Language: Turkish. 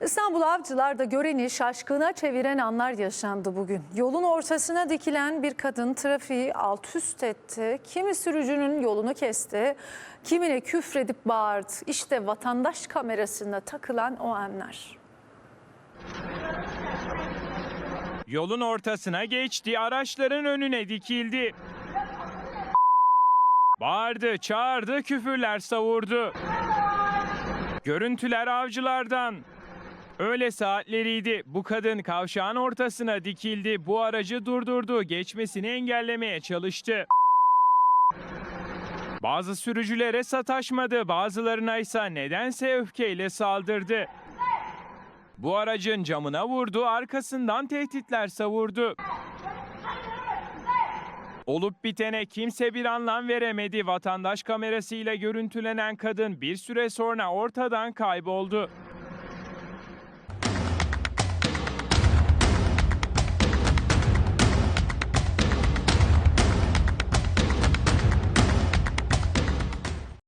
İstanbul Avcılar'da göreni şaşkına çeviren anlar yaşandı bugün. Yolun ortasına dikilen bir kadın trafiği alt üst etti. Kimi sürücünün yolunu kesti, kimine küfredip bağırdı. İşte vatandaş kamerasına takılan o anlar. Yolun ortasına geçti, araçların önüne dikildi. Bağırdı, çağırdı, küfürler savurdu. Görüntüler Avcılar'dan. Öğle saatleriydi. Bu kadın kavşağın ortasına dikildi. Bu aracı durdurdu. Geçmesini engellemeye çalıştı. Bazı sürücülere sataşmadı. Bazılarına ise nedense öfkeyle saldırdı. Bu aracın camına vurdu. Arkasından tehditler savurdu. Olup bitene kimse bir anlam veremedi. Vatandaş kamerasıyla görüntülenen kadın bir süre sonra ortadan kayboldu.